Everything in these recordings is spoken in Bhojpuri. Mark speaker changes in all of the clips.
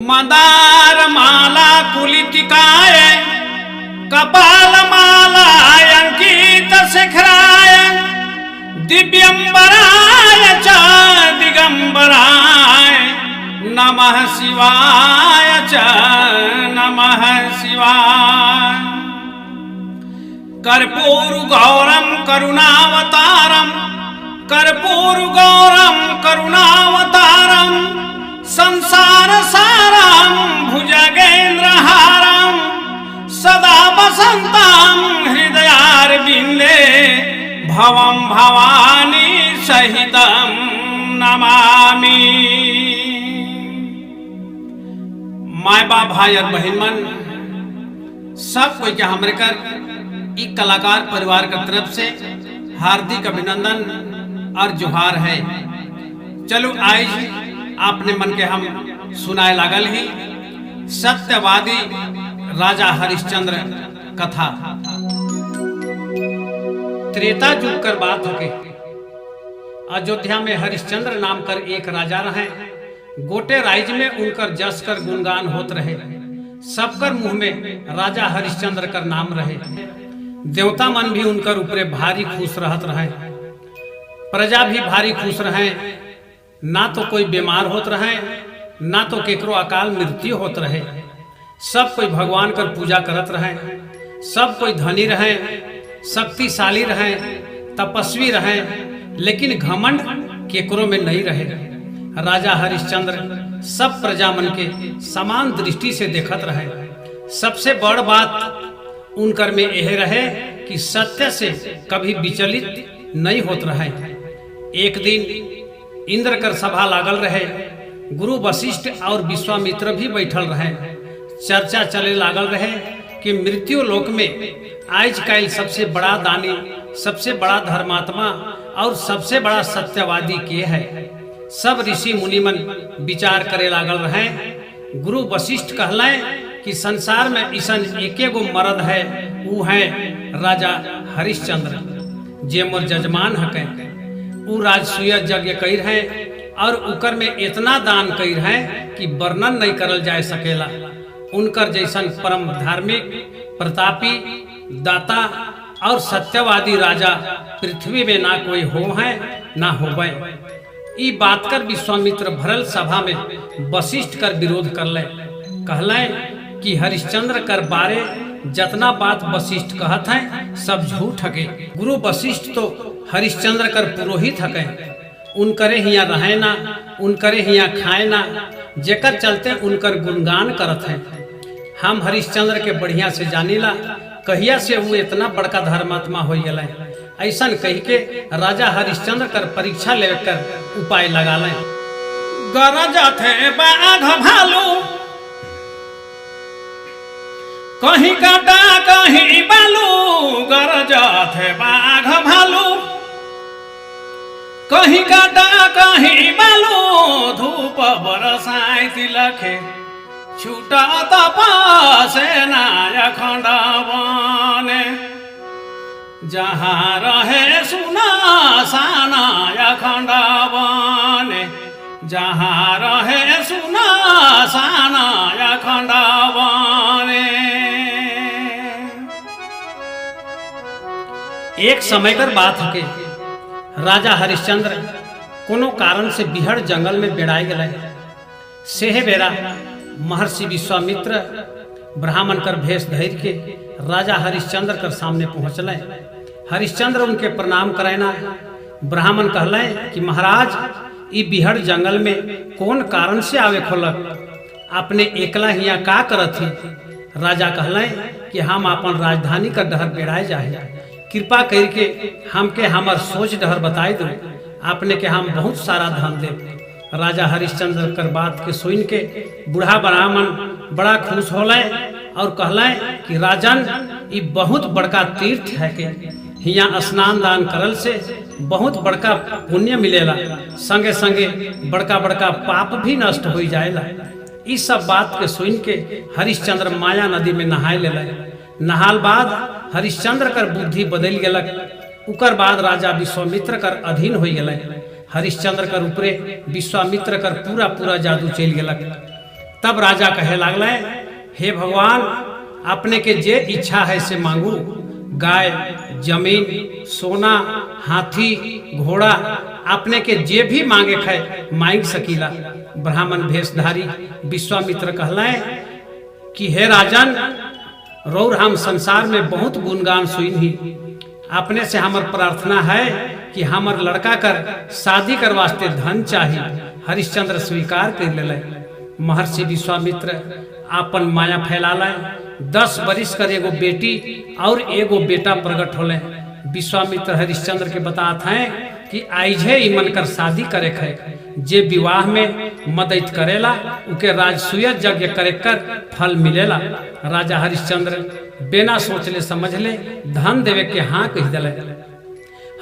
Speaker 1: मंदार माला कुलिटिकाय कपाल माला अंकित शिखराय दिव्यंबराय च दिगंबराय नमः शिवाय च नमः शिवाय। कर्पूर गौरम करुणावतारम कर्पूर गौरम करुणावतारम संसार सारम भुजगेन्द्रहारम सदा वसंतम हृदयारविंदे भवम भवानी सहितम नमामि। माय बाप भाई और बहन मन सब कोई के हमरे कर एक कलाकार परिवार की तरफ से हार्दिक अभिनंदन और जोहार है। चलो आज आपने मन के हम सुनाए लागल ही सत्यवादी राजा हरिश्चंद्र कथा। त्रेता युग कर बात होके अयोध्या में हरिश्चंद्र नाम कर एक राजा रहे। गोटे राज्य में उनकर जस कर गुणगान होत रहे। सबकर मुंह में राजा हरिश्चंद्र कर नाम रहे। देवता मन भी उनकर ऊपरे भारी खुश रहत रहे। प्रजा भी भारी खुश रहे। ना तो कोई बीमार होत रहे ना तो केकरो अकाल मृत्यु होत रहे। सब कोई भगवान कर पूजा करत रहे। सब कोई धनी रहे शक्तिशाली रहे तपस्वी रहे लेकिन घमंड केकरो में नहीं रहे। राजा हरिश्चंद्र सब प्रजा मन के समान दृष्टि से देखत रहे। सबसे बड़ बात उनकर में यह रहे कि सत्य से कभी विचलित नहीं होत रहे। एक दिन इंद्र कर सभा लागल रहे। गुरु वशिष्ठ और विश्वामित्र भी बैठल रहे। चर्चा चले लागल रहे कि मृत्यु लोक में आज कल सबसे बड़ा दानी सबसे बड़ा धर्मात्मा और सबसे बड़ा सत्यवादी के है। सब ऋषि मुनि मन विचार करे लागल रहे। गुरु वशिष्ठ कहले कि संसार में ईसन एके गो मर्द है वो है राजा हरिश्चंद्र जे मोर जजमान हके। उ राजसूय यज्ञ कई है और उकर में इतना दान कई है कि वर्णन नहीं करल जा सकेला। उनकर जैसन परम धार्मिक प्रतापी दाता और सत्यवादी राजा पृथ्वी में ना कोई हो है ना होवे। ई बात कर विश्वामित्र भरल सभा में वशिष्ठ कर विरोध कर ले। कहले कि हरिश्चंद्र कर बारे जतना बात वशिष्ठ कहत है सब झूठ हके। गुरु वशिष्ठ तो हरिश्चंद्र कर पुरोहित हके। उनकरे हिया रहे ना उनकरे हिया खाए ना जेकर चलते उनकर गुणगान करत है। हम हरिश्चंद्र के बढ़िया से जानीला कहिया से वो इतना बड़का धर्मात्मा हो गए। ऐसा कही के राजा हरिश्चंद्र कर परीक्षा लेकर उपाय लगा ले। गरजत है बाघ भालू कहीं काटा कहीं बालू। गरजत है बाघ भालू कहीं काटा कहीं बालू। धूप बरसाई तिलखे छूटा तपासे नाय खंडवाने। जहाँ रहे सुना सानाय खंडवाने जहाँ रहे सुना सानाय खंडवाने। एक समय कर बात है कि राजा हरिश्चंद्र कोनो कारण से बिहड़ जंगल में बेड़ाए गए। सेहे बेरा महर्षि विश्वामित्र ब्राह्मण कर भेष धैर्य के राजा हरिश्चंद्र कर सामने पहुंचले। हरिश्चंद्र उनके प्रणाम करैना। ब्राह्मण कहले कि महाराज ई बिहड़ जंगल में कौन कारण से आवे खोलक अपने एकला हिया का करत ही। राजा कहले कि हम अपन राजधानी का डहर बेड़ाए जाए। कृपा करके हमके हमर सोच डहर बताई दो आपने के हम बहुत सारा धन दे। राजा हरिश्चंद्र कर बात के सुन के बूढ़ा ब्राह्मण बड़ा खुश होले और कहले कि राजन ये बहुत बड़का तीर्थ है के हिया स्नान दान करल से बहुत बड़का पुण्य मिलेला। संगे संगे बड़का बड़का पाप भी नष्ट हो जाएला। इस सब बात के सुन के हरिश्चंद्र माया नदी में नहाए ले। नहाल बाद हरिश्चंद्र कर बुद्धि बदल गलक। उकर बाद राजा विश्वामित्र कर अधीन हो गए। हरिश्चंद्र कर ऊपरे विश्वामित्र कर पूरा पूरा जादू चल गलक। तब राजा कहे लागल, हे भगवान, अपने के जे इच्छा है से मांगू। गाय, जमीन, सोना, हाथी, घोड़ा, अपने के जे भी मांगे खे मांग सकीला। ब्राह्मण भेषधारी विश्वामित्र कहले कि हे राजन, रौर हम संसार में बहुत गुणगान सुनी। अपने से हमर प्रार्थना है कि हमर लड़का कर शादी कर वास्ते धन चाहिए। हरिश्चंद्र स्वीकार कर ले। महर्षि विश्वामित्र अपन माया फैलाले। 10 बरिस कर एगो बेटी और एगो बेटा प्रकट होले। विश्वामित्र हरिश्चंद्र के बतात हैं कि आइजे इमन कर शादी करे खे। जे विवाह में मदद करेला उके राजसूय यज्ञ करे कर फल मिलेला। राजा हरिश्चंद्र बिना सोचले समझले धन देवे के हाँ कह दिले।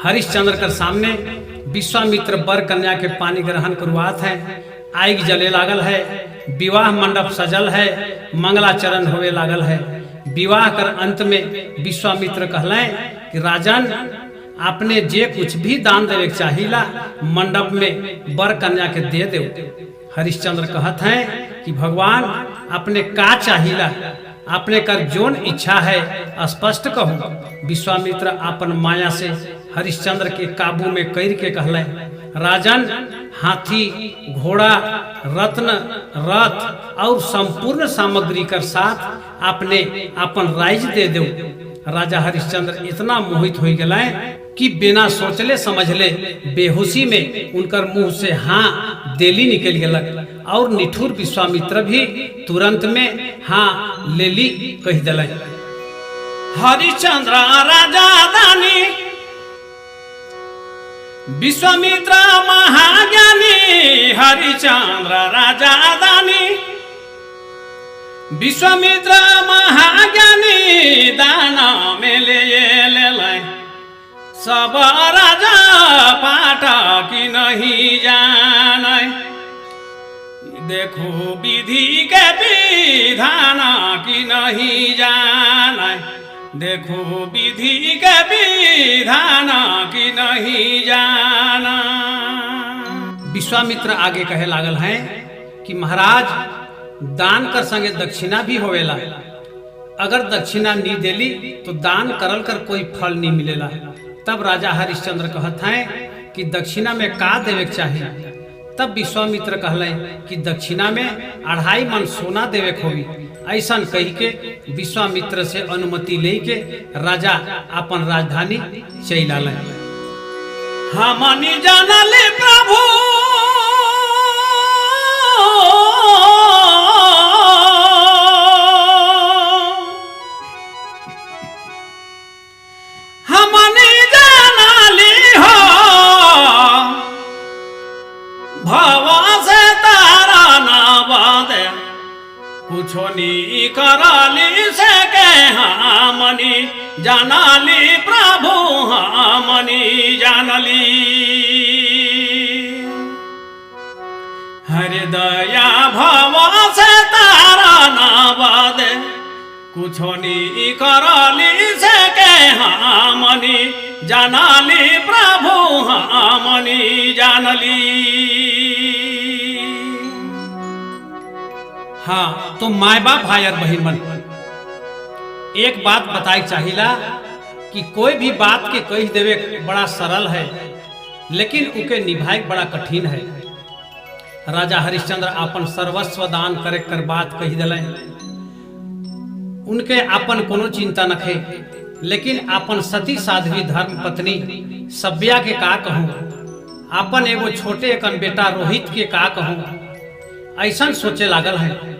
Speaker 1: हरिश्चंद्र के सामने विश्वामित्र बर कन्या के पानी ग्रहण करवात है। आग जले लागल है। विवाह मंडप सजल है। मंगलाचरण होवे लागल है। विवाह कर अंत में विश्वामित्र कहले कि राजन, आपने जे कुछ भी दान देवे चाहिला मंडप में बर कन्या के दे दे। हरिश्चंद्र कहत हैं कि भगवान, अपने का चाहिला, अपने कर जोन इच्छा है स्पष्ट कहो। विश्वामित्र अपन माया से हरिश्चंद्र के काबू में कर के कहले, राजन, हाथी, घोड़ा, रत्न, रथ और संपूर्ण सामग्री कर साथ अपने अपन राइज दे दो। राजा हरिश्चंद्र इतना मोहित हो गए कि बिना सोचले समझले बेहोशी में उनकर मुंह से हाँ देली निकल गलक और निठुर विश्वामित्र भी तुरंत में हाँ लेली कह दिल। हरिश्चंद्र राजा दानी, विश्वामित्र महाज्ञानी। हरिश्चंद्र राजा दानी, विश्वामित्र महाज्ञानी। दाना में ले सब राजा पाटा की नहीं जाने। देखो विधि के विधान की नहीं जाने। देखो विधि के विधान की नहीं जाना। विश्वामित्र आगे कहे लागल हैं कि महाराज, दान कर संगे दक्षिणा भी होवेला। अगर दक्षिणा नहीं देली तो दान करल कर कोई फल नहीं मिलेला। तब राजा हरिश्चंद्र कहत हैं कि दक्षिणा में का देवे चाहिए। तब विश्वामित्र कहले कि दक्षिणा में 2.5 मन सोना देवे होगी। ऐसा कही के विश्वामित्र से अनुमति लेके राजा अपन राजधानी चला ले। हमनी जानले प्रभु कुछो नी कराली से के हमनी जानली प्रभु। हमनी जानली हृदया भव से तारा नावाद। कुछो नी कराली से के हमनी जानली प्रभु। हमनी जानली। हाँ, तो माय बाप भाई और बहन मन, एक बात बताई चाहिला कि कोई भी बात के कह देवे बड़ा सरल है, लेकिन उके निभाए बड़ा कठिन है। राजा हरिश्चंद्र अपन सर्वस्व दान करे कर बात कही दिले। उनके अपन कोनो चिंता नखे, लेकिन अपन सती साध्वी धर्म पत्नी सभ्या के का कहूँ, अपन एगो छोटे एकन बेटा रोहित के का कहूँ, ऐसा सोचे लागल है।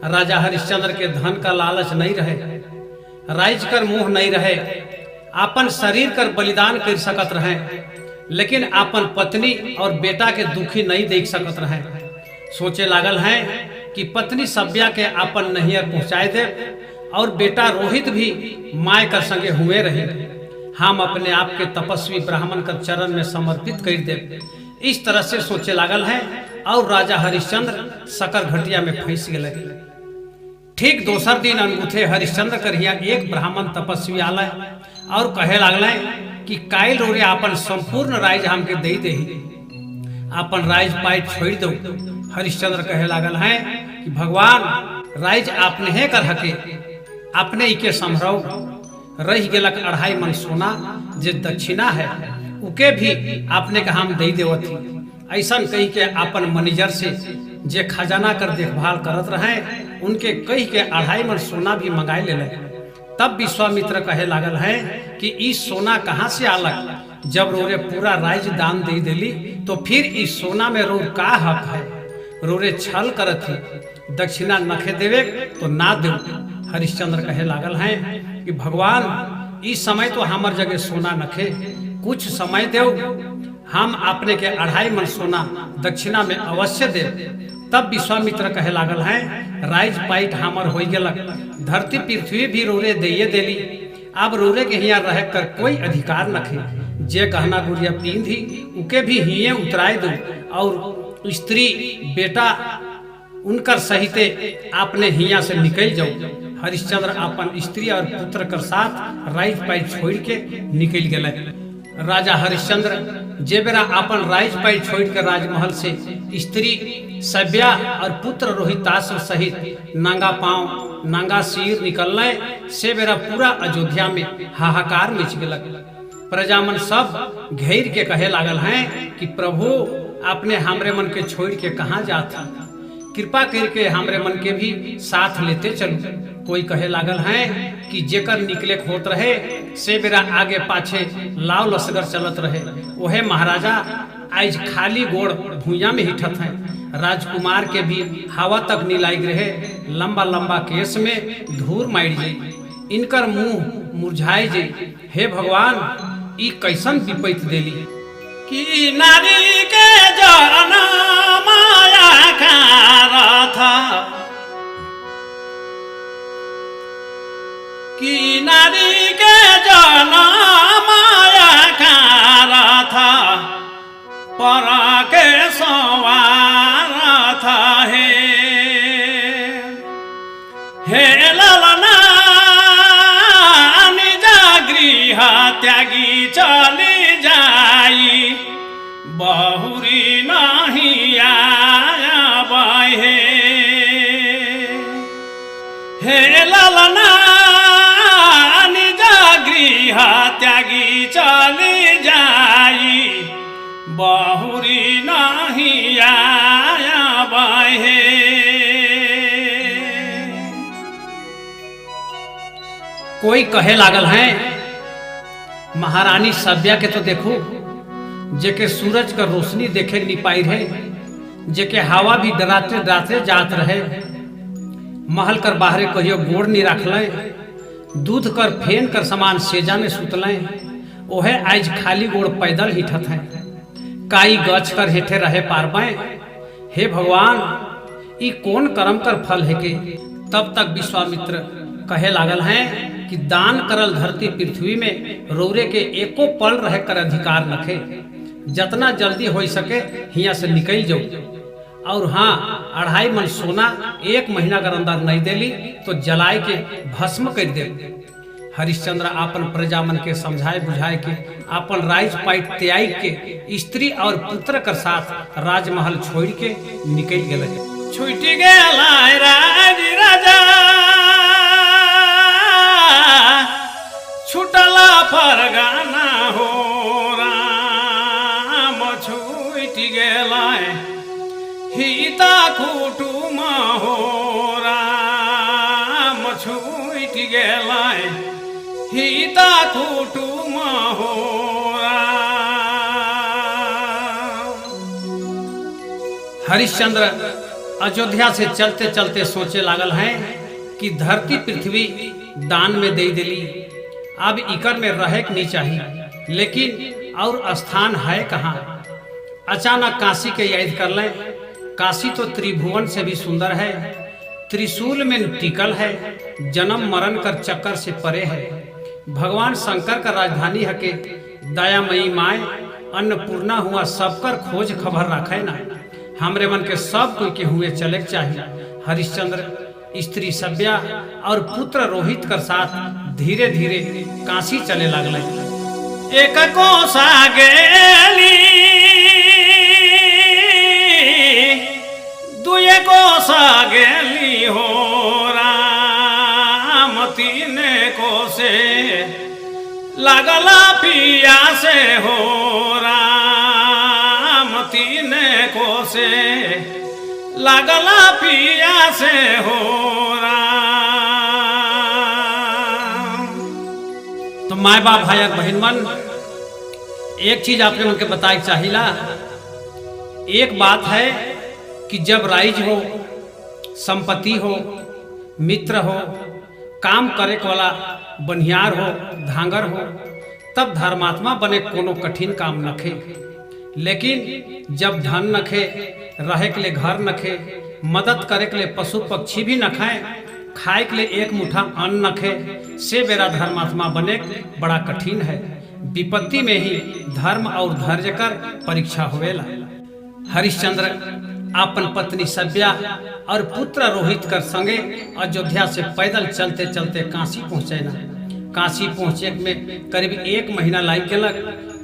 Speaker 1: राजा हरिश्चंद्र के धन का लालच नहीं रहे, राइज कर मुंह नहीं रहे, अपन शरीर कर बलिदान कर सकत रहे, लेकिन अपन पत्नी और बेटा के दुखी नहीं देख सकत रहे। सोचे लागल है कि पत्नी सभ्या के अपन नहियर पहुंचाए दे और बेटा रोहित भी माय कर संगे हुए रहे। हम अपने आप के तपस्वी ब्राह्मण कर चरण में समर्पित कर दे। इस तरह से सोचे लागल है और राजा हरिश्चंद्र सकर घटिया में फंस गए। ठीक दोसर दिन अनगुथे हरिश्चंद्र कर यहाँ एक ब्राह्मण तपस्वी आल और कहे लागल कि कायल रोरे अपन संपूर्ण राइज हमके दे अपन राइज पाई छोड़ दो। हरिश्चंद्र कहे लागल है कि भगवान राइज आपने है कर हके अपने इके समरौ रह गेलक 2.5 मन सोना जे दक्षिणा है उके भी आपने कहा हम दे देवती। ऐसा कही के अपन मैनेजर से जे खजाना कर देखभाल करत रहे उनके कही के 2.5 मन सोना भी मंगाए ले। तब विश्वामित्र कहे लागल है कि इस सोना कहाँ से आलक, जब रोरे पूरा राज दान दे देली तो फिर इस सोना में रोर का हक है। रोरे छल करत ही दक्षिणा नखे देवे तो ना दे। हरिश्चंद्र कहे लागल है कि भगवान इस समय तो हमार जगह सोना नखे, कुछ समय देव, हम अपने के 2.5 मन सोना दक्षिणा में अवश्य दे। तब विश्वामित्र कहे लागल है राइज पाइट हमर हो गेलक, धरती पृथ्वी भी रोरे दे देली, अब रोरे के हिया रह कर कोई अधिकार नखे। जे गहना गुड़िया पींधी उके भी हिये उतराए दो और स्त्री बेटा उनकर सहिते आपने हिया से निकल जाओ। हरिश्चंद्र अपन स्त्री और पुत्र कर साथ राइज पाइट छोड़ के निकल गए। राजा हरिश्चंद्र जे बेरा अपन राइज पाइट छोड़ के राजमहल से स्त्री सभ्या और पुत्र रोहितास सहित नंगा पांव नंगा सिर निकलने से बेरा पूरा अयोध्या में हाहाकार मच गलक। प्रजामन सब घेर के कहे लागल हैं कि प्रभु आपने हमरे मन के छोड़ के कहाँ जाता, कृपा करके हमरे मन के भी साथ लेते चलो। कोई कहे लागल है कि जेकर निकले होत रहे से बेरा आगे पाछे लाव लसगर चलत रहे, वहे महाराजा आज खाली गोड़ भूया में हिठत है। राजकुमार के भी हवा तक नीलाइग रहे, लंबा लंबा केस में धूर मार जाई, इनकर मुंह मुरझाए जाई। हे भगवान ई कैसन विपैत देली कि नारी के जन माया था, कि नारी के जन माया था, पर के सवार था। हे ललना निजा गृह त्यागी चली जाई, बहुरी नहीं आया बाहे। हे ललना निजा गृह त्यागी चली जाई, बहुरी नहीं आया बाहे। कोई कहे लागल है महारानी सभ्या के तो देखो, जेके सूरज का रोशनी देखे नहीं पाई रहे, जेके हवा भी डराते डराते जात रहे, महल कर बाहरे कहियो गोड़ नहीं रखले, दूध कर फेन कर समान सेजा में सुतले, ओहे आज खाली गोड़ पैदल हिठत है, काई गच कर हेठे रहे पार पाए। हे भगवान ई कौन कर्म कर फल है के। तब तक विश्वामित्र कहे लागल है कि दान करल धरती पृथ्वी में रौरे के एको पल रह कर अधिकार नखे, जतना जल्दी हो सके हिया से निकल जाओ। और हाँ 2.5 मन सोना 1 महीना कर अंदर नहीं देली तो जलाए के भस्म कर दे। हरिश्चंद्र आपन प्रजामन के समझाए बुझाए के आपन राज पाइट त्याग के स्त्री और पुत्र कर साथ राजमहल छोड़ के निकल गए। छुटी गेला राज राजा छुटला परगाना हो राम, छुटी गेला हिता कुटुम हो राम, छुटी गेला हिता कुटुम हो राम। हरिश्चंद्र अयोध्या से चलते चलते सोचे लागल हैं कि धरती पृथ्वी दान में दे देली, अब इकर में रहे नहीं चाहिए, लेकिन और स्थान है कहाँ। अचानक काशी के याद कर लें। काशी तो त्रिभुवन से भी सुंदर है, त्रिशूल में टिकल है, जन्म मरण कर चक्कर से परे है, भगवान शंकर का राजधानी है के दयामयी माए अन्नपूर्णा हुआ सबकर खोज खबर रखे ना। हमरे मन के सब कोई के हुए चले चाहिए। हरिश्चंद्र स्त्री सभ्या और पुत्र रोहित कर साथ धीरे धीरे काशी चले लगले। एक कोसा गेली दुए कोसा गेली हो राम, 3 कोसे लागला पिया से हो राम, 3 कोसे लागला पिया से हो राम। तो माय बाप भाई बहन मन, एक चीज आपने उनके बताई चाहिला। एक बात है कि जब राइज हो, संपत्ति हो, मित्र हो, काम करे वाला बनियार हो, धांगर हो, तब धर्मात्मा बने कोनो कठिन काम नखे। लेकिन जब धन नखे, रहे के लिए घर नखे, मदद करे के लिए पशु पक्षी भी न खाए, खाए के लिए एक मुठा अन्न नखे, से बेरा धर्मात्मा बने बड़ा कठिन है। विपत्ति में ही धर्म और धैर्य कर परीक्षा होवेला। हरिश्चंद्र अपन पत्नी सभ्या और पुत्र रोहित कर संगे अयोध्या से पैदल चलते चलते काशी पहुँचे न। काशी पहुँचे में करीब 1 महीना लाग गलक।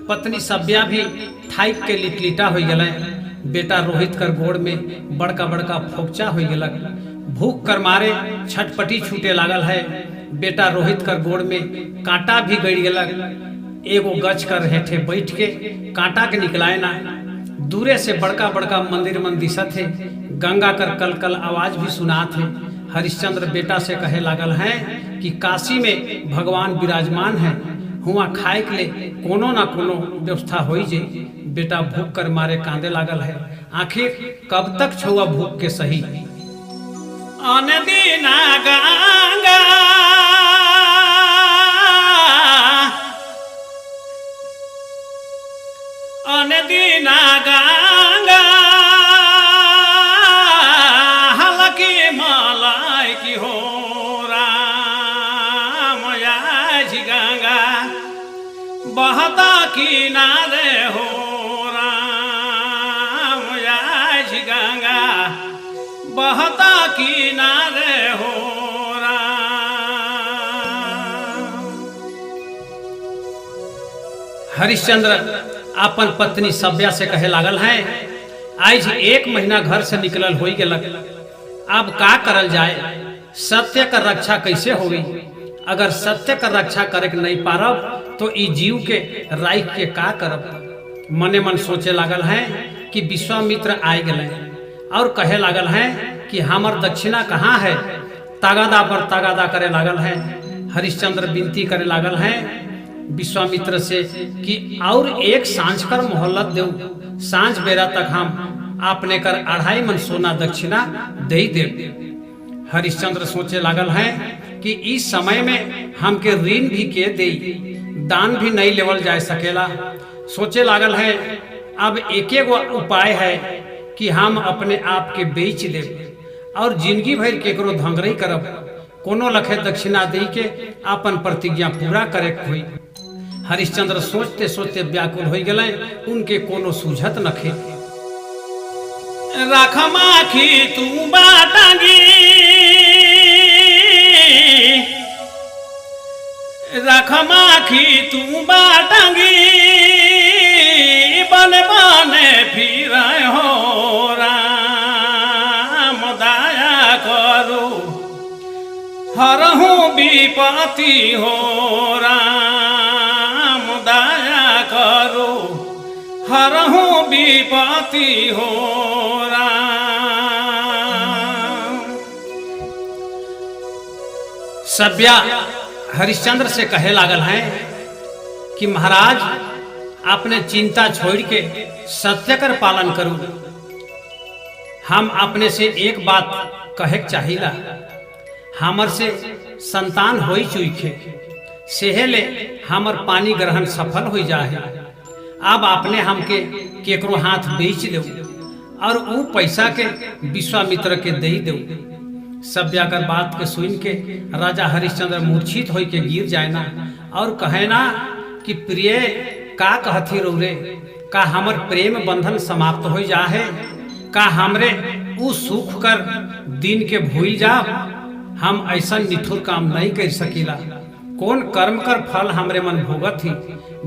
Speaker 1: पत्नी सभ्या भी थाइक के लिटलिटा हो गए। बेटा रोहित कर गोड़ में बड़का बड़का फोकचा हो गलक। भूख कर मारे छटपटी छूटे लागल है। बेटा रोहित कर गोड़ में कांटा भी गड़ गलक। एगो गच कर हेठे बैठ के कांटा के निकलाए ना। दूरे से बड़का बड़का मंदिर मन दिशा थे। गंगा कर कल कल आवाज भी सुना थे। हरिश्चंद्र बेटा से कहे लागल है कि काशी में भगवान विराजमान है, हुआ खाए के लिए कोनो ना कोनो व्यवस्था हो जे। बेटा भूख कर मारे कांदे लागल है। आखिर कब तक छुआ भूख के सही। अनदीना गंगा अनदीना गंगा हलकी मलाई की हो राम, याज गंगा बहता किनारे हो राम, याज गंगा बहता किनारे हो राम। हरिश्चंद्र अपन पत्नी सभ्या से कहे लागल है, आज 1 महीना घर से निकलल हो गलक। अब का करल जाए, सत्य का रक्षा कैसे होगी। अगर सत्य का रक्षा करे के नहीं पारब तो ई जीव के राइख के का करब। मने मन सोचे लागल है कि विश्वामित्र आए गए और कहे लागल है कि हमर दक्षिणा कहाँ है। तागादा पर तागादा करे लागल है। हरिश्चंद्र विनती करे लागल है विश्वामित्र से कि और 1 सांझ कर मोहल्लत देव। सांझ बेरा तक हम आपने कर 2.5 मन सोना दक्षिणा दे देव। हरिश्चंद्र सोचे लागल है कि इस समय में हमके ऋण भी के दे, दान भी नहीं लेवल जा सकेला। सोचे लागल है अब एक उपाय है कि हम अपने आप के बेच देव और जिंदगी भर केकरो धंगरई करब। कोनो लखे दक्षिणा दे के अपन प्रतिज्ञा पूरा करे हुई। हरिश्चंद्र सोचते सोचते व्याकुल हो गए। उनके कोनो सूझत नखे। रखमाखी तू बाटांगी, रखमाखी तू बाटांगी, बन बने फिर हो राम, दया करो हरहूँ विपत्ति हो राम, दया करो हरहूँ विपत्ति हो राम। सभ्या हरिश्चंद्र से कहे लागल है कि महाराज अपने चिंता छोड़ के सत्य कर पालन करूं। हम अपने से एक बात कहे चाहिला, हमर से संतान होई चुके सेहेले हमर पानी ग्रहण सफल हो जाए। अब आपने हमके केकरो हाथ बेच दो और वो पैसा के विश्वामित्र के दे दो। सभ्या कर बात के सुन के राजा हरिश्चंद्र मूर्छित हो के गिर जाए ना और कहे ना कि प्रिय का कहती रो रे, का हमर प्रेम बंधन समाप्त हो जा है, का हमरे उ सुख कर दिन के भूल जा। हम ऐसा निठुर काम नहीं कर सकीला। कौन कर्म कर फल हमरे मन भोगत ही।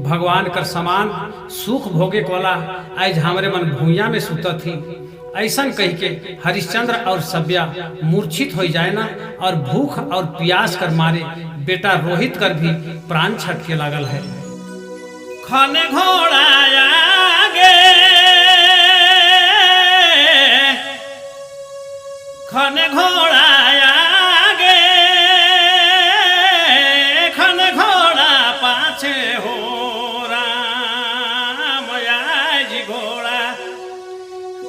Speaker 1: भगवान कर समान सुख भोगे वाला आज हमरे मन भूया में सुतत ही। ऐसा कह के हरिश्चंद्र और सभ्या मूर्छित हो जाए ना, और भूख और प्यास कर मारे बेटा रोहित कर भी प्राण छटके लागल है। खाने घोड़ा आगे, खाने घोड़ा आगे, खाने घोड़ा पाछे हो राम जी घोड़ा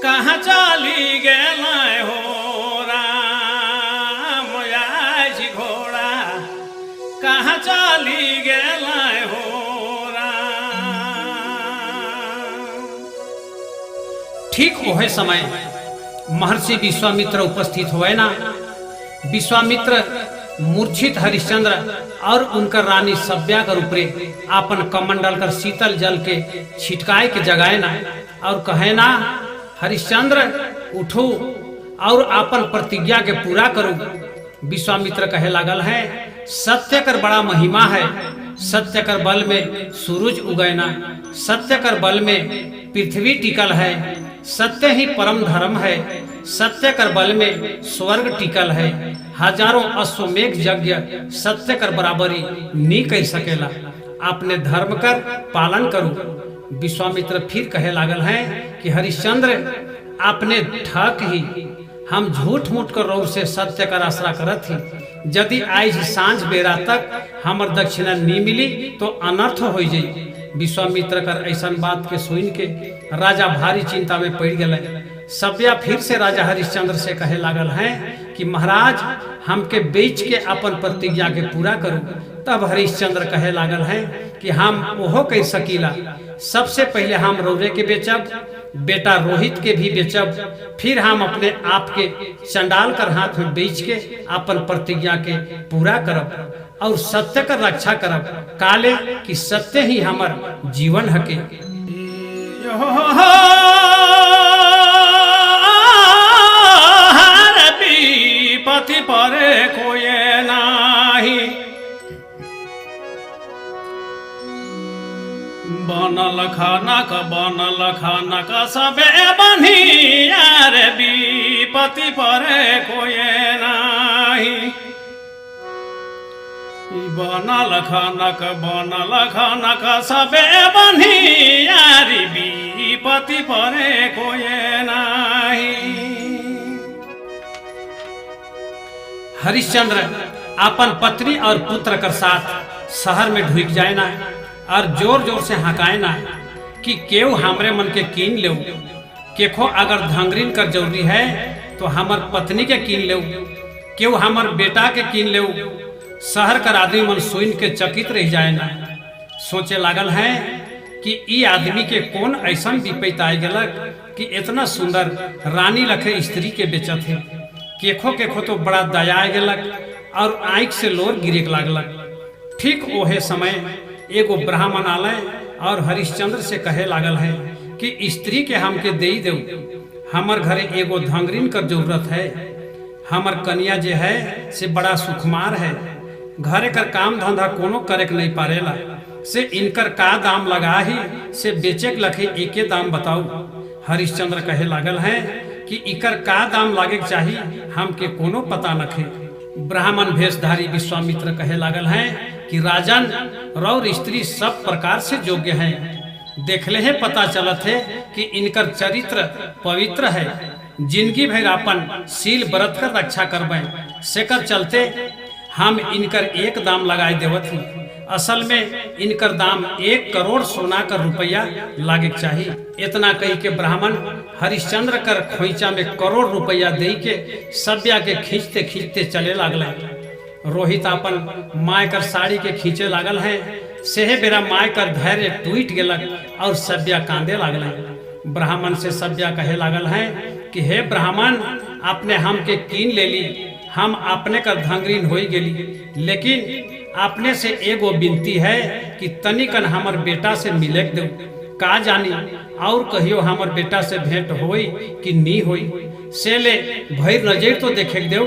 Speaker 1: कहाँ चली गेला हो राम जी घोड़ा कहाँ चली गेला हो राम। ठीक वह समय महर्षि विश्वामित्र उपस्थित हुए ना। विश्वामित्र मूर्छित हरिश्चंद्र और उनकर रानी सभ्या कर ऊपरे अपन कमंडल कर शीतल जल के छिटकाए के जगाए ना, और कहे ना हरिश्चंद्र उठो और अपन प्रतिज्ञा के पूरा करो। विश्वामित्र कहे लागल है, सत्य कर बड़ा महिमा है, सत्य कर बल में सूरज उगैना, सत्य कर बल में पृथ्वी टिकल है, सत्य ही परम धर्म है, सत्य कर बल में स्वर्ग टिकल है, हजारों अश्वमेघ यज्ञ सत्य कर बराबरी नी कर सकेला, अपने धर्म कर पालन करो। विश्वामित्र फिर कहे लागल है कि हरिश्चंद्र आपने ठक ही हम झूठ मूठ कर रौ से सत्य कर आसरा करत ही, यदि आज सांझ बेरा तक हमर दक्षिणा नी मिली तो अनर्थ हो जाई। विश्वामित्र कर ऐसा बात के सुन के राजा भारी चिंता में पड़ गए। सभ्या फिर से राजा हरिश्चंद्र से कहे लागल है कि महाराज हमके बेच के अपन प्रतिज्ञा के पूरा करो। तब हरिश्चंद्र कहे लागल है कि हम ओहो कह सकीला, सबसे पहले हम रौरे के बेचब, बेटा रोहित के भी बेचब, फिर हम अपने आप के चंडाल कर हाथ में बेच के अपन प्रतिज्ञा के पूरा करब और सत्य कर रक्षा करब, काले कि सत्य ही हमर जीवन हके। पति परे कोये नाही, बनल खानक सबे बनिया रे विपति परे कोये नाही, बनल खानक सबे बनिया रे विपति परे कोये नाही। हरिश्चंद्र अपन पत्नी और पुत्र कर साथ शहर में ढुक जाए ना, और जोर जोर से हकाए ना कि केव हमरे मन के कीन ले, केखो अगर धंगरीन कर जरूरी है तो हमर पत्नी के कीन ले, केव हमर बेटा के कीन ले। शहर कर आदमी मन सुन के चकित रह जाए ना। सोचे लागल है कि ई आदमी के कौन ऐसा विपैत आ गलक कि इतना सुंदर रानी लखे स्त्री के बेचत है। केखो केखो तो बड़ा दया आ गलक और आँख से लोर गिरे लागलक। ठीक ओहे समय एगो ब्राह्मण आलय और हरिश्चंद्र से कहे लागल है कि स्त्री के हमके दे दो, हमर घरे एगो धंगरीन कर जरूरत है, हमर कन्या जे है से बड़ा सुकुमार है, घरे कर काम धंधा कोनो करे के नहीं पारेला, से इनकर का दाम लगा ही से बेचे के लखे एके दाम बताऊ। हरिश्चंद्र कहे लागल है कि इकर का दाम लागे चाहिए हमके कोनो पता नखे। ब्राह्मण भेषधारी विश्वामित्र कहे लागल है कि राजन रौर स्त्री सब प्रकार से योग्य हैं, देखले है पता चलत है कि इनकर चरित्र पवित्र है, जिंदगी भर अपन शील व्रत कर रक्षा करबे, सेकर चलते हम इनकर एक दाम लगाए देवत ही। असल में इनकर दाम 1 करोड़ सोना का रुपया लागे चाहिए। इतना कही के ब्राह्मण हरिश्चंद्र कर खोइचा में करोड़ रुपया दे के सभ्या के खींचते खींचते चले लागल। रोहित अपन माय कर साड़ी के खींचे लागल है, सेहे बेरा माय कर धैर्य टूट गेलक और सभ्या कांदे लागल। ब्राह्मण से सभ्या कहे लागल है कि हे ब्राह्मण, आपने हम के कीन ले ली, हम अपने कर धंगरीन हो गेली, लेकिन अपने से एगो विनती है कि तनिकन हमर बेटा से मिले दो, का जानी और कहियो हमर बेटा से भेंट होई कि नी होई, से ले भैर नजर तो देखे दो।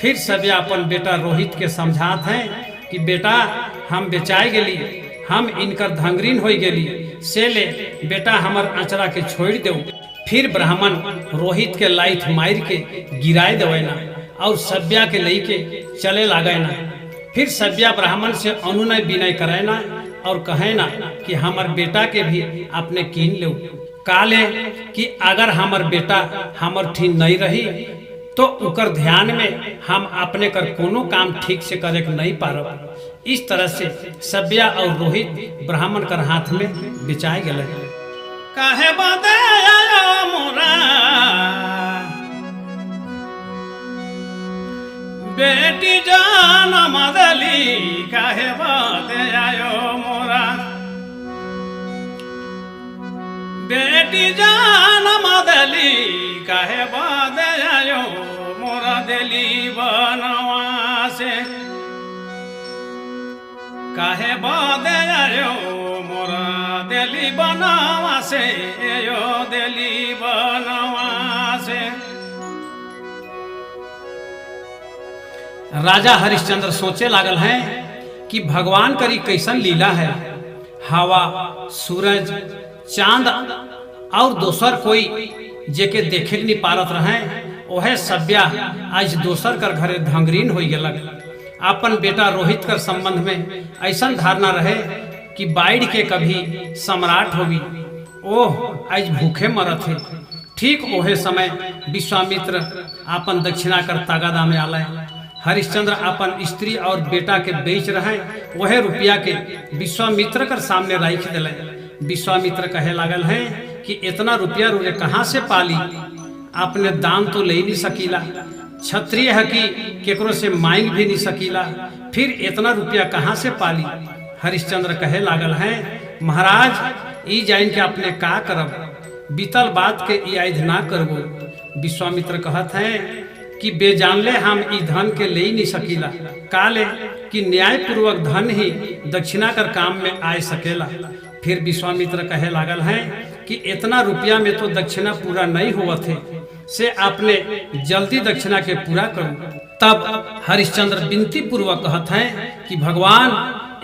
Speaker 1: फिर सभ्या अपन बेटा रोहित के समझात हैं कि बेटा हम बेचाए गेली, हम इनकर धंगरीन हो गेली, से ले बेटा हमर अचरा के छोड़ दो। फिर ब्राह्मण रोहित के लाइट मार के गिराए देवेना और सभ्या के लेके चले लागेना। फिर सभ्या ब्राह्मण से अनुनय विनय करेना और कहेना कि हमार बेटा के भी अपने कीन लो। काले कि अगर हमार बेटा हमर ठीक नहीं रही तो उकर ध्यान में हम अपने कर कोनो काम ठीक से करे नहीं पारब। इस तरह से सभ्या और रोहित ब्राह्मण कर हाथ में बिचाए गए। काहे बाते आयो मोरा बेटी जान मदली, काहे बाते आयो मोरा बेटी जान मदली, काहे बाते आयो मोरा दिली बनवासे, काहे बाते आयो मोरा दिली बनवासे, यो दिली बनवासे। राजा हरिश्चंद्र सोचे लागल हैं कि भगवान करी कैसन लीला है। हवा, सूरज, चांद और दोसर कोई जेके देखे नहीं पारत रहे, ओहे सभ्या आज दोसर कर घरे धंगरीन हो गलक। अपन बेटा रोहित कर संबंध में ऐसा धारणा रहे कि बाढ़ के कभी सम्राट होगी, ओह आज भूखे मरत है। ठीक ओहे समय विश्वामित्र अपन दक्षिणा कर तागादा में आलय। हरिश्चंद्र अपन स्त्री और बेटा के बेच रहे, वह रुपया के विश्वामित्र कर सामने रख दिले। विश्वामित्र कहे लागल हैं कि इतना रुपया रुझे कहाँ से पाली, आपने दान तो ले नहीं सकीला, क्षत्रिय है कि केकरो से मांग भी नहीं सकीला, फिर इतना रुपया कहाँ से पाली। हरिश्चंद्र कहे लागल हैं महाराज ई जान के अपने का करब, बीतल बात के याद ना करबो। विश्वामित्र कहत हैं कि बेजानले हम ई धन के ले ही नहीं सकीला, काले कि न्याय पूर्वक धन ही दक्षिणा कर काम में आ सकेला। फिर विश्वामित्र कहे लागल हैं कि इतना रुपया में तो दक्षिणा पूरा नहीं हुआ थे, से आपने जल्दी दक्षिणा के पूरा करूं। तब हरिश्चंद्र विनती पूर्वक कहत हैं कि भगवान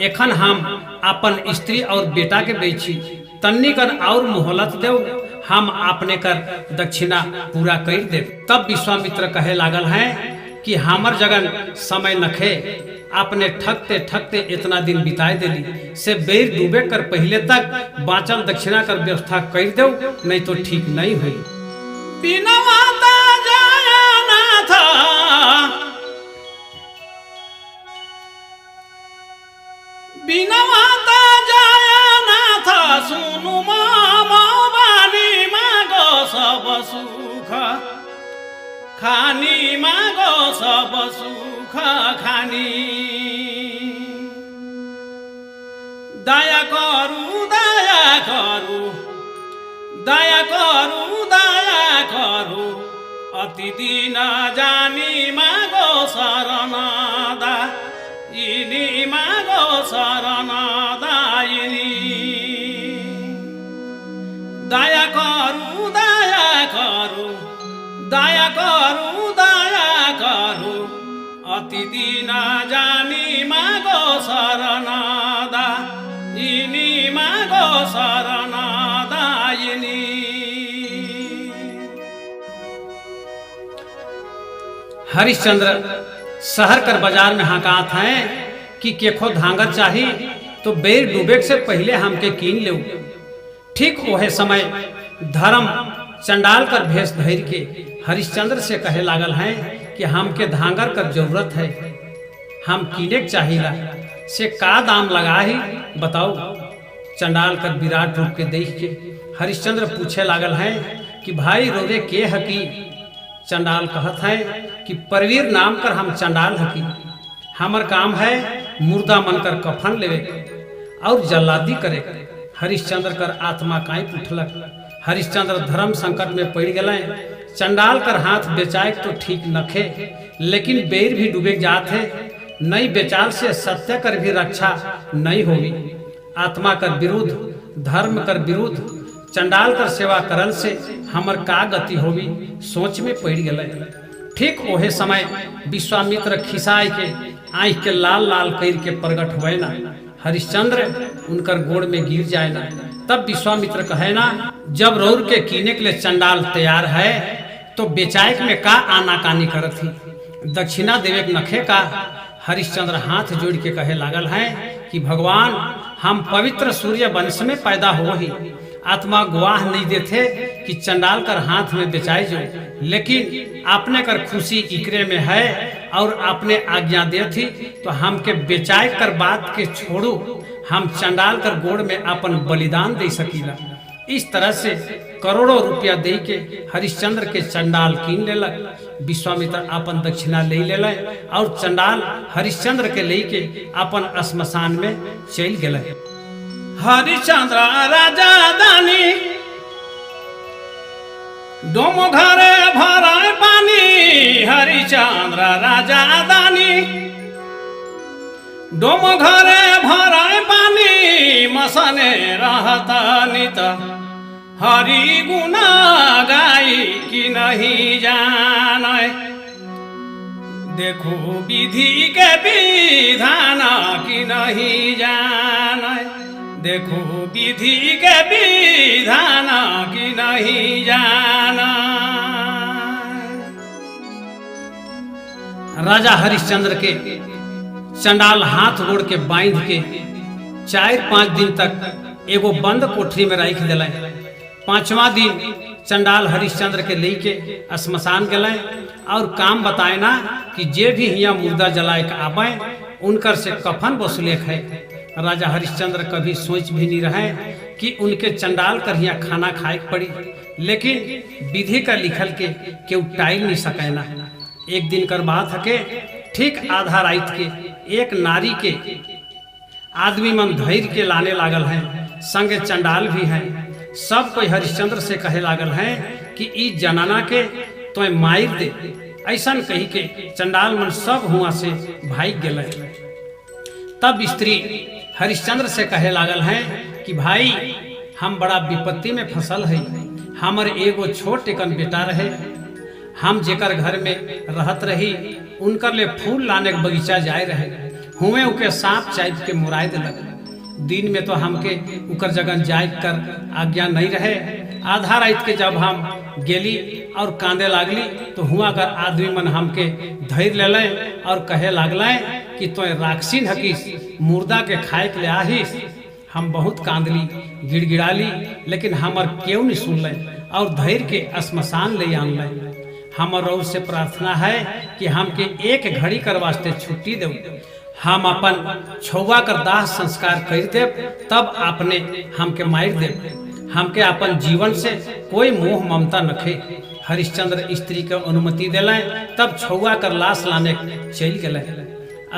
Speaker 1: एखन हम अपन स्त्री और बेटा के बेची, तन्नी कर और मोहलत देव, हम आपने कर दक्षिणा पूरा कर दे। तब विश्वामित्र कहे लागल हैं कि हमर जगन समय नखे, आपने ठगते ठगते इतना दिन बिताए देली, से बेर डूबे कर पहले तक बाँचल दक्षिणा कर व्यवस्था कर दो, नहीं तो ठीक नहीं हुई। बिनवाता जाना था बिनवाता जाना था, सुनु मामा बानी मागो सब सुख खानी, मागो सब सुख खानी। दया करू दया करू दया करू दया करू, अति दिन जानी मागो शरण दायिनी, मागो शरण दायिनी। दया करू दया करू दया करू दया करू, अति दिन जानी मागो शरण दायिनी, मागो शरण दायिनी। हरिश्चंद्र शहर कर बाजार में हाकात हैं कि केखो धांगर चाही तो बेर डूबे से पहले हमके कीन ले। ठीक वह समय धर्म चंडाल कर भेष धैर्य के हरिश्चंद्र से कहे लागल हैं कि हमके धांगर कर जरूरत है, हम कीने चाहिला, से का दाम लगा ही बताओ। चंडाल कर विराट रूप के देख के हरिश्चंद्र पूछे लागल हैं कि भाई रोरे के हकी। चंडाल कहत है कि परवीर नाम कर हम चंडाल हकी, हमर काम है मुर्दा मनकर कफन लेवे और जल्लादी करे। हरिश्चंद्र कर आत्मा काई उठलक। हरिश्चंद्र धर्म संकट में पड़ गए। चंडाल कर हाथ बेचाए तो ठीक नखे, लेकिन बेर भी डूबे जात है, नई बेचाल से सत्य कर भी रक्षा नहीं होगी। आत्मा कर विरुद्ध, धर्म कर विरुद्ध, चंडाल कर सेवा करल से हमर का गति होगी, सोच में पड़ गए। ठीक ओहे समय विश्वामित्र खिसाई के आँख के लाल लाल कर के प्रगट हुए ना। हरिश्चंद्र उनकर गोड़ में गिर जाए ना, तब विश्वामित्र कहे ना, जब रौर के कीने के लिए चंडाल तैयार है तो बेचायक में का आनाकानी करत थी, दक्षिणा देवे के नखे का। हरिश्चंद्र हाथ जोड़ के कहे लागल है कि भगवान, हम पवित्र सूर्य वंश में पैदा हो ही, आत्मा गवाह नहीं देते कि चंडाल कर हाथ में बेचाए जो, लेकिन आपने कर खुशी इकरे में है और आपने आज्ञा दे थी तो हमके बेचाए कर बात के छोड़ू, हम चंडाल कर गोड़ में अपन बलिदान दे सकीला। इस तरह से करोड़ों रुपया दे के हरिश्चंद्र के चंडाल कीन लेलक। विश्वामित्र अपन दक्षिणा ले ले और चंडाल हरिश्चंद्र के लेके अपन श्मशान में चल गए। हरिश्चंद्र राजा दानी डोमो घरे भराए पानी, हरिश्चंद्र राजा दानी डोमो घरे भराए पानी, मसने रहता नित हरि गुना गाई कि नहीं जाने, देखो विधि के विधान कि नहीं जाने, देखो विधि के विधान कि नहीं जाना। राजा हरिश्चंद्र के चंडाल हाथ गोड़ के बांध के 4-5 दिन तक एगो बंद कोठरी में रख दिल। 5वां दिन चंडाल हरिश्चंद्र के लेके श्मशान गए और काम बताए ना कि जे भी हिया मुर्दा जलाए के आवे उनकर से कफन वसूलेक है। राजा हरिश्चंद्र कभी सोच भी नहीं रहे कि उनके चंडाल कर हिया खाना खाए पड़ी, लेकिन विधि का लिखल के केउ टाइल नहीं सके ना। एक दिन कर बात है के ठीक आधा रात के एक नारी के आदमी मन धैर्य के लाने लागल है, संगे चंडाल भी है। सब कोई हरिश्चंद्र से कहे लागल है कि ई जनाना के तो मार दे, ऐसा कही के चंडाल मन सब हुआ से भाग गए। तब स्त्री हरिश्चंद्र से कहे लागल है कि भाई, हम बड़ा विपत्ति में फसल है। हमर एगो छोट एकन बेटा रहे, हम जेकर घर में रहत रही उनकर ले फूल लाने के बगीचा जाए रहे, हुए उके सांप चाइप के मुराय दिलक। दिन में तो हमके उकर जगह जाए कर आज्ञा नहीं रहे। आधा रात के जब हम गेली और कांदे लागली तो हुआ कर आदमी मन हमके धैर्य ले और कहे लागल कि तो राक्षसीन हकीस मुर्दा के खाए के ले आहिस। हम बहुत कांदली, गिड़गिड़ाली, लेकिन हमर क्यों नहीं सुन ले और धैर्य के श्मशान ले आन ले। हमर रौर से प्रार्थना है कि हमके एक घड़ी कर वास्ते छुट्टी दो, हम अपन छौवा कर दाह संस्कार कर देव, तब आपने हमके मार देव। हमके अपन जीवन से कोई मोह ममता नखे। हरिश्चंद्र स्त्री के अनुमति दिलाए, तब छौवा कर लाश लाने चल गए।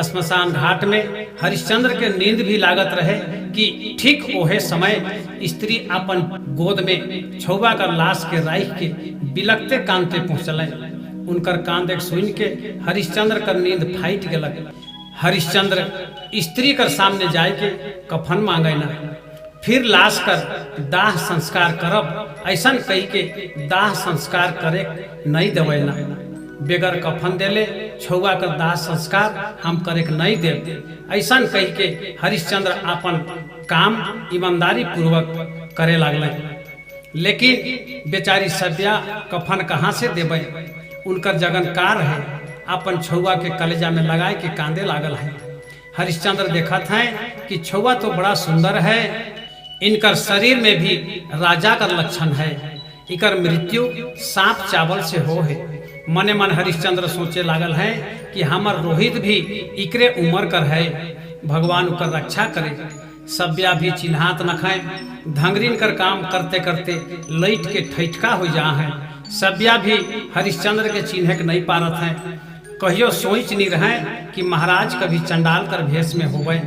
Speaker 1: श्मशान घाट में हरिश्चंद्र के नींद भी लागत रहे कि ठीक ओहे समय स्त्री अपन गोद में छौवा कर लाश के राख के बिलकते कांते पहुँचल। उनकर कांद सुन के हरिश्चंद्र कर नींद फाइट गलक। हरिश्चंद्र स्त्री कर सामने जाए के कफन मांगे ना, फिर लाश कर दाह संस्कार करब, ऐसा कही के दाह संस्कार करे नहीं देवे ना। बेगर कफन देले छौवा कर दाह संस्कार हम करे नहीं दे, ऐसा कही के हरिश्चंद्र अपन काम ईमानदारी पूर्वक करे लागले। लेकिन बेचारी सभ्या कफन कहाँ से देवे, उनकर जगन कार है, अपन छौवा के कलेजा में लगाए के कांदे लागल है। हरिश्चंद्र देखत है कि छौवा तो बड़ा सुंदर है, इनकर शरीर में भी राजा का लक्षण है, इकर मृत्यु सांप चावल से हो है। मने मन हरिश्चंद्र सोचे लागल है कि हमर रोहित भी इकरे उम्र कर है, भगवान उकर रक्षा करे। सभ्या भी चिन्हात न खाए, धंगरीन कर काम करते करते लैट के ठैठका हो जा है। सभ्या भी हरिश्चंद्र के चिन्ह के नहीं पारत है। कहियो सोच नहीं रहे कि महाराज कभी चंडाल कर भेष में होवे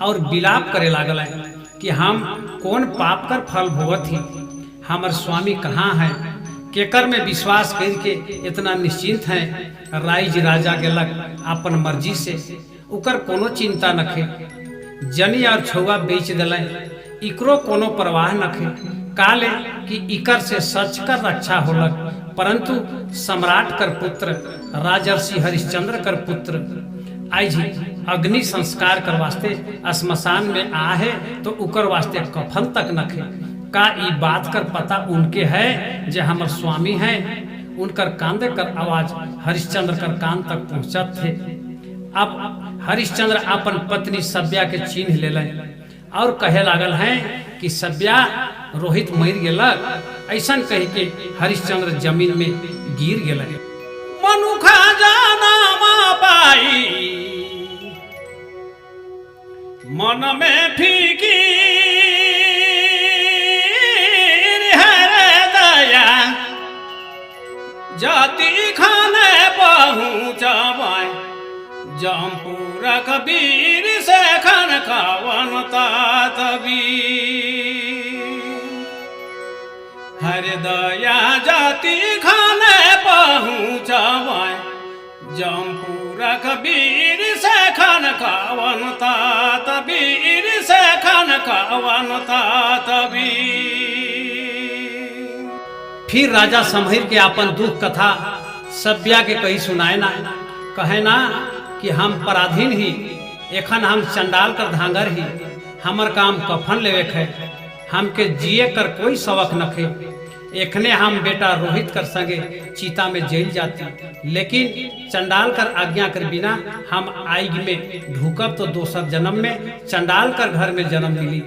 Speaker 1: और विलाप करे लागल है कि हम कौन पाप कर फल भोगत ही, हमर स्वामी कहाँ है। केकर में विश्वास करके इतना निश्चिंत है, राइज राजा गेलक अपन मर्जी से, उकर कोनो चिंता नखे। जनी और छौवा बेच दिल, इकरो कोनो परवाह नखे। काले कि इकर से सच कर रक्षा होलक, परंतु सम्राट कर पुत्र राजर्षि हरिश्चंद्र कर पुत्र आज अग्नि संस्कार कर वास्ते श्मशान में आ है तो उकर वास्ते कफन तक नखे। का ई बात कर पता उनके है जे हमर स्वामी हैं। उनकर कांदे कर आवाज हरिश्चंद्र कर कान तक पहुंचत थे। अब हरिश्चंद्र अपन पत्नी सभ्या के चिन्ह लेलन और कहे लागल हैं कि सभ्या रोहित मर गेलक। ऐसन कह के हरिश्चंद्र जमीन में गिर गेल। मनुखा जाना पाई मन में ठीकी दया जाति खाने पहुँचवाए जमपुर कबीर से खन खावन तबी हर दया जाति खाने पहुँचवाए जमपुर कबीर से खन खावन तबीर से खन खावन तबी। फिर राजा संभर के अपन दुख कथा सभ्या के कही सुनाए ना, कहे ना कि हम पराधीन ही एखन हम चंडाल कर धांगर ही हमर काम कफन लेवे है हमके जिए कर कोई सबक नखे। एखने हम बेटा रोहित कर संगे चीता में जेल जाती लेकिन चंडाल कर आज्ञा कर बिना हम आग में ढूकब तो दोसर जन्म में चंडाल कर घर में जन्म मिली।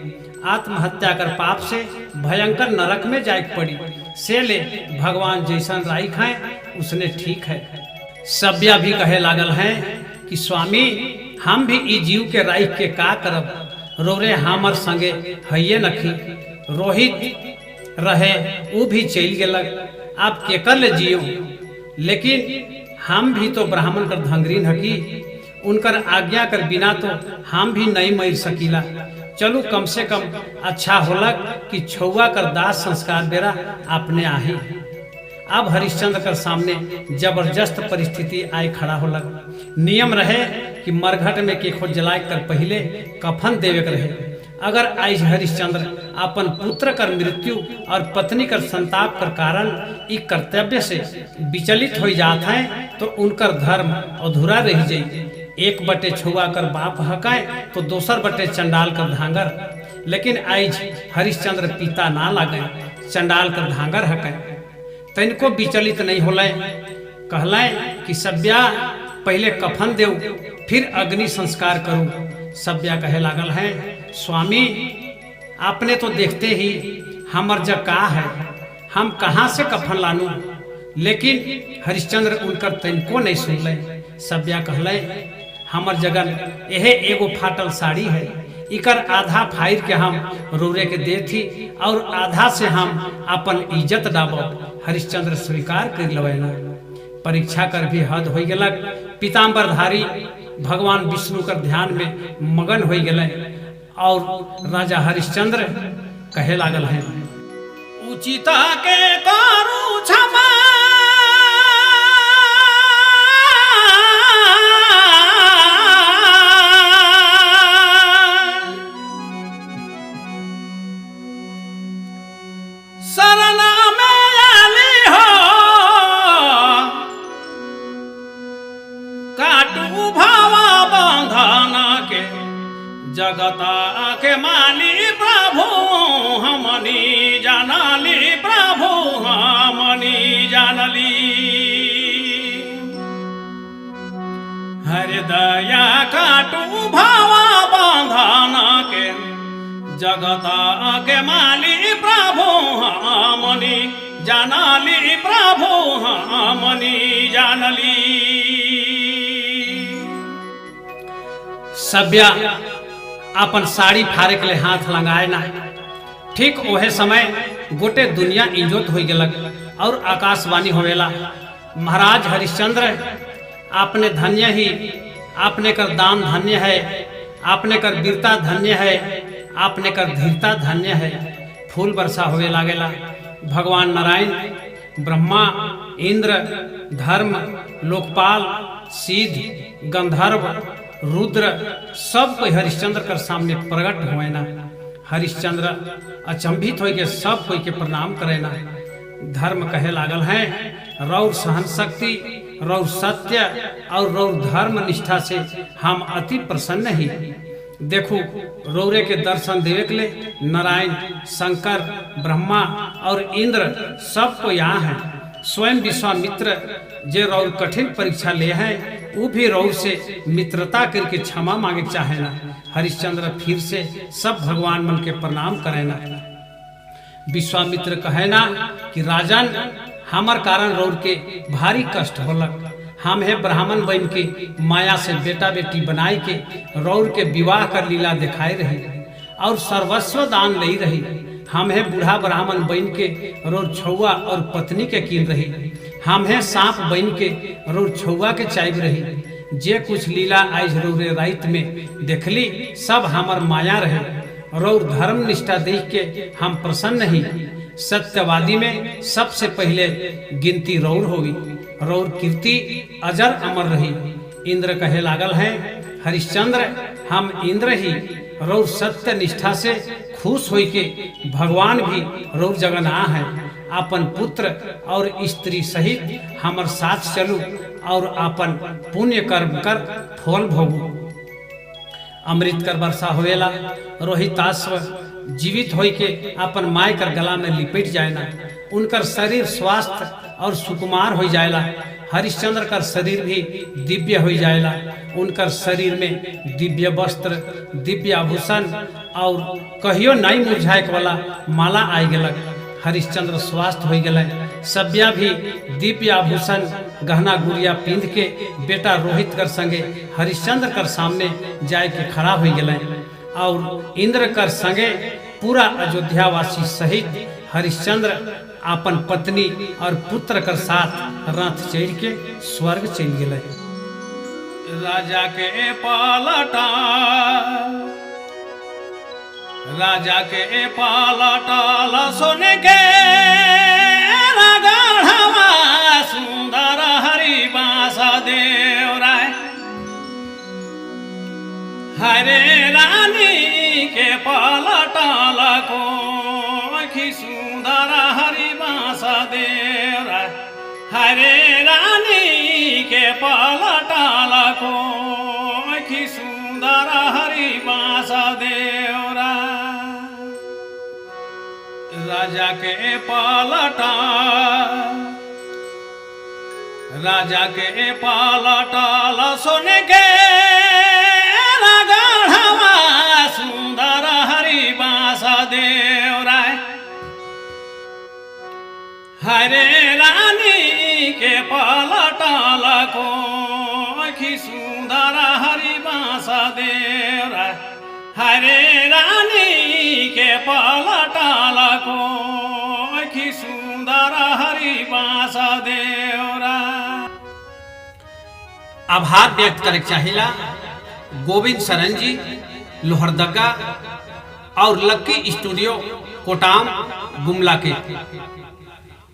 Speaker 1: आत्महत्या कर पाप से भयंकर नरक में जाए पड़ी से ले भगवान जैसन राई खाए उसने ठीक है। सभ्या भी कहे लागल हैं कि स्वामी हम भी ई जीव के राई के का करब रोरे हमर संगे हइये नखी। रोहित रहे वो भी चल गेलक आप केकर ले जियो लेकिन हम भी तो ब्राह्मण कर धंगरीन हकी उनकर आज्ञा कर बिना तो हम भी नहीं मर सकीला। चलू कम से कम अच्छा होलक कि छुआ कर दास संस्कार बेरा अपने आही। अब हरिश्चंद्र कर सामने जबरदस्त परिस्थिति आए खड़ा होलक। नियम रहे कि मरघट में केखो जलाए कर पहले कफन देवे रहे। अगर आज हरिश्चंद्र अपन पुत्र कर मृत्यु और पत्नी कर संताप कर कारण ई कर्तव्य से विचलित हो जात है तो उनकर धर्म अधूरा रह जाये। एक बटे छुआ कर बाप हकाए तो दोसर बटे चंडाल कर धांगर। लेकिन आज हरिश्चंद्र पिता ना लागे चंडाल कर धांगर हकाए तनिको विचलित नहीं होले। कहले कि सभ्या पहले कफन देव फिर अग्नि संस्कार करूं। सभ्या कहे लागल है स्वामी आपने तो देखते ही हमर जग का है हम कहाँ से कफन लानू। लेकिन हरिश्चंद्र उनकर तनिको नहीं सुनले। सभ्या कहले हमर जगन यह एगो फाटल साड़ी है इकर आधा फायर के हम रोरे के दे थी और आधा से हम अपन इज्जत डाबब। हरिश्चंद्र स्वीकार कर लवेला। परीक्षा कर भी हद हो गलक। पीताम्बरधारी भगवान विष्णु कर ध्यान में मगन हो गए और राजा हरिश्चंद्र कहे लागल है उचिता के करू क्षमा सरना में आली हो काटू भावा बंधना के जगता के माली प्रभु हमनी जानली प्रभु हमनी जानली। हृदया काटू भावा बंधना के जगता के माली प्रभु हमनी जानली प्रभु हमनी जानली। सभ्या अपन साड़ी फाड़े के लिए हाथ लगाए ना। ठीक ओहे समय गोटे दुनिया इजोत हो गलक और आकाशवाणी होवेला महाराज हरिश्चंद्र आपने धन्य ही आपने कर दान धन्य है आपने कर वीरता धन्य है आपने कर धीरता धन्य है। फूल वर्षा होवे लागेला। भगवान नारायण ब्रह्मा इंद्र धर्म लोकपाल सिद्ध गंधर्व रुद्र सब कोई हरिश्चंद्र कर सामने प्रकट हुए ना। हरिश्चंद्र अचंभित हो के सब कोई के प्रणाम करे ना। धर्म कहे लागल है रौर सहन शक्ति रौर सत्य और रौर धर्म निष्ठा से हम अति प्रसन्न ही। देखो रौरे के दर्शन देवे के लिए नारायण, शंकर, ब्रह्मा और इंद्र सबको यहाँ है। स्वयं विश्वामित्र जे रौर कठिन परीक्षा ले हैं, वो भी रौर से मित्रता करके क्षमा मांगे चाहे ना। हरिश्चंद्र फिर से सब भगवान मन के प्रणाम करे ना। विश्वामित्र कहे ना कि राजन, हमार कारण रौर के भारी कष्ट होलक। हम है ब्राह्मण बन के माया से बेटा बेटी बनाई के रौर के विवाह कर लीला दिखाई रही और सर्वस्व दान ले रही। हम है बूढ़ा ब्राह्मण बन के रौर छुआ और पत्नी के कीन रही। हम है सांप बन के रौर छुआ के चाइब रही। जे कुछ लीला आज रौरे रात में देखली सब हमार माया रहे। रौर धर्म निष्ठा देख के हम प्रसन्न ही। सत्यवादी में सबसे पहले गिनती रौर होगी। रौर कीर्ति अजर अमर रही। इंद्र कहे लागल है, हरिश्चंद्र हम इंद्र ही रौर सत्य निष्ठा से खुश होई के भगवान भी रौर जगन आ है। अपन पुत्र और स्त्री सहित हमर साथ चलू और अपन पुण्य कर्म कर फल भोगू। अमृत कर वर्षा होवेला। रोहिताश्व जीवित होई के अपन माय कर गला में लिपट जाएना। उनकर शरीर स्वास्थ्य और सुकुमार हो जाएला। हरिश्चंद्र का शरीर भी दिव्य हो जाएला। उनकर शरीर में दिव्य वस्त्र, दिव्य आभूषण और कहियो नहीं मुरझाए वाला माला आई गलक। हरिश्चंद्र स्वास्थ्य हो गए। सभ्या भी दिव्य आभूषण गहना गुड़िया पिंध के बेटा रोहित कर संगे हरिश्चंद्र कर सामने जाए के खड़ा हो गए और इंद्र कर संगे पूरा अयोध्यावासी सहित हरिश्चंद्र अपन पत्नी और पुत्र कर साथ रथ चढ़ के स्वर्ग चल गए। राजा के पालटा, राजा के पालटा सोने के रागढ़वा सुंदर हरिबास देव राय। हरे रानी के पालटाल को सुंदर हरिबास देव राय। हरे रानी के पालटाल को सुंदर हरिबास देव राय। राजा के पालटा, राजा के पालटाल सोने के रागढ़वा सुंदर हरिबास देव राय। हरे रानी के पालटाल को सुंदर हरिबास देव राय। हरे रानी के पालटाल को सुंदर हरिबास देव राय। आभार व्यक्त करे चाहिला गोविंद शरण जी, लोहरदगा और लक्की स्टूडियो कोटाम गुमला के।